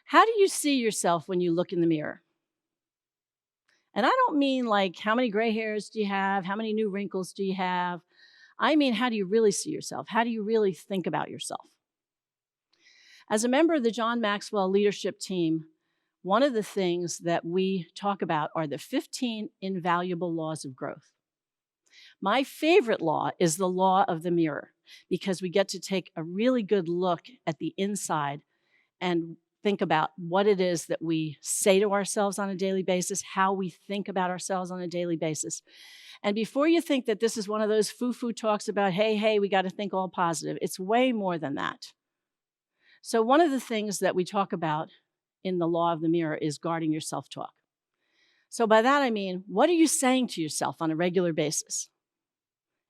How do you see yourself when you look in the mirror? And I don't mean like how many gray hairs do you have? How many new wrinkles do you have? I mean, how do you really see yourself? How do you really think about yourself? As a member of the John Maxwell leadership team, one of the things that we talk about are the 15 invaluable laws of growth. My favorite law is the law of the mirror because we get to take a really good look at the inside and think about what it is that we say to ourselves on a daily basis, how we think about ourselves on a daily basis. And before you think that this is one of those foo-foo talks about, hey, we got to think all positive, it's way more than that. So one of the things that we talk about in the law of the mirror is guarding your self-talk. So by that I mean, what are you saying to yourself on a regular basis?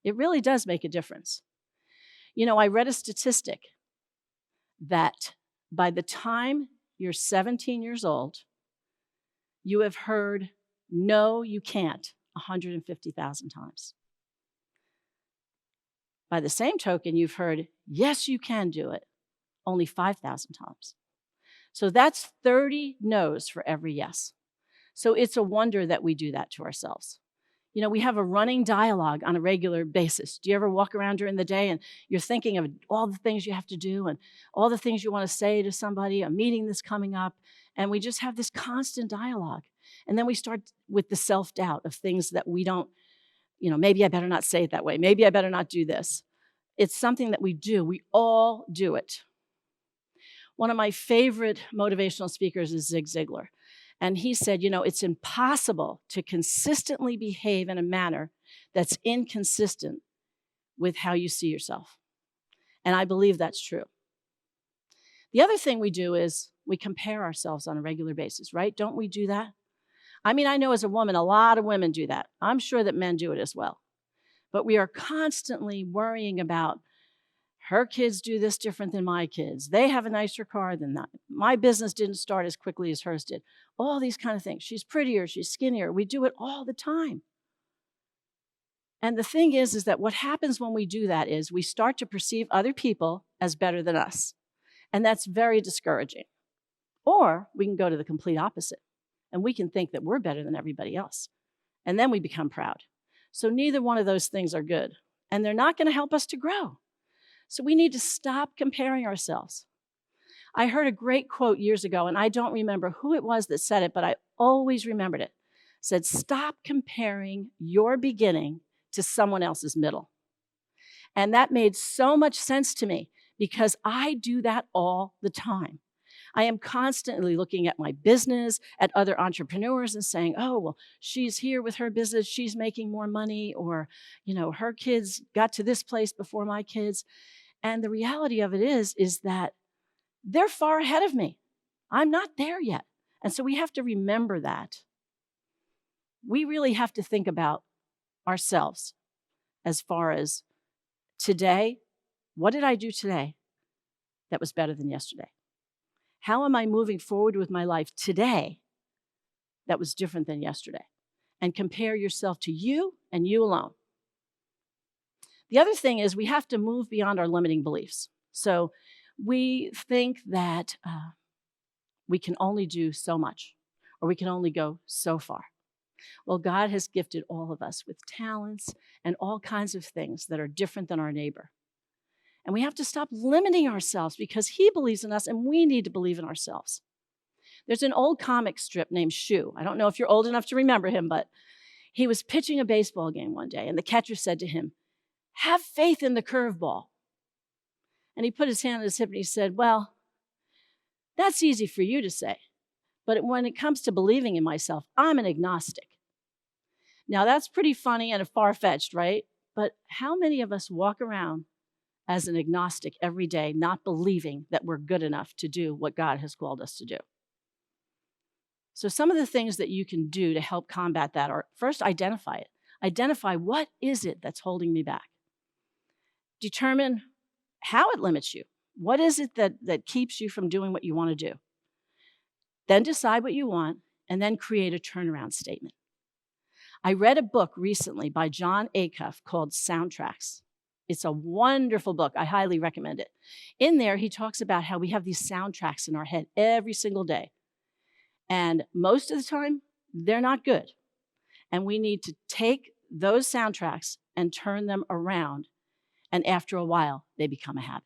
It really does make a difference. You know, I read a statistic that by the time you're 17 years old, you have heard, no, you can't, 150,000 times. By the same token, you've heard, yes, you can do it, only 5,000 times. So that's 30 no's for every yes. So it's a wonder that we do that to ourselves. You know, we have a running dialogue on a regular basis. Do you ever walk around during the day and you're thinking of all the things you have to do and all the things you want to say to somebody, a meeting that's coming up, and we just have this constant dialogue. And then we start with the self-doubt of things that we don't, maybe I better not say it that way. Maybe I better not do this. It's something that we do. We all do it. One of my favorite motivational speakers is Zig Ziglar. And he said, it's impossible to consistently behave in a manner that's inconsistent with how you see yourself. And I believe that's true. The other thing we do is we compare ourselves on a regular basis, right? Don't we do that? I mean, I know as a woman, a lot of women do that. I'm sure that men do it as well. But we are constantly worrying about her kids do this different than my kids. They have a nicer car than that. My business didn't start as quickly as hers did. All these kind of things. She's prettier, she's skinnier. We do it all the time. And the thing is that what happens when we do that is we start to perceive other people as better than us. And that's very discouraging. Or we can go to the complete opposite. And we can think that we're better than everybody else. And then we become proud. So neither one of those things are good. And they're not going to help us to grow. So we need to stop comparing ourselves. I heard a great quote years ago, and I don't remember who it was that said it, but I always remembered it. It said, stop comparing your beginning to someone else's middle. And that made so much sense to me because I do that all the time. I am constantly looking at my business, at other entrepreneurs and saying, oh, well, she's here with her business, she's making more money, or, her kids got to this place before my kids. And the reality of it is that they're far ahead of me. I'm not there yet. And so we have to remember that. We really have to think about ourselves as far as today, what did I do today that was better than yesterday? How am I moving forward with my life today that was different than yesterday? And compare yourself to you and you alone. The other thing is we have to move beyond our limiting beliefs. So we think that we can only do so much, or we can only go so far. Well, God has gifted all of us with talents and all kinds of things that are different than our neighbor. And we have to stop limiting ourselves because He believes in us and we need to believe in ourselves. There's an old comic strip named Shoe. I don't know if you're old enough to remember him, but he was pitching a baseball game one day, and the catcher said to him, have faith in the curveball. And he put his hand on his hip and he said, well, that's easy for you to say. But when it comes to believing in myself, I'm an agnostic. Now, that's pretty funny and far-fetched, right? But how many of us walk around as an agnostic every day, not believing that we're good enough to do what God has called us to do? So some of the things that you can do to help combat that are, first, identify it. Identify what is it that's holding me back. Determine how it limits you. What is it that keeps you from doing what you want to do? Then decide what you want, and then create a turnaround statement. I read a book recently by John Acuff called Soundtracks. It's a wonderful book. I highly recommend it. In there, he talks about how we have these soundtracks in our head every single day. And most of the time, they're not good. And we need to take those soundtracks and turn them around. And after a while, they become a habit.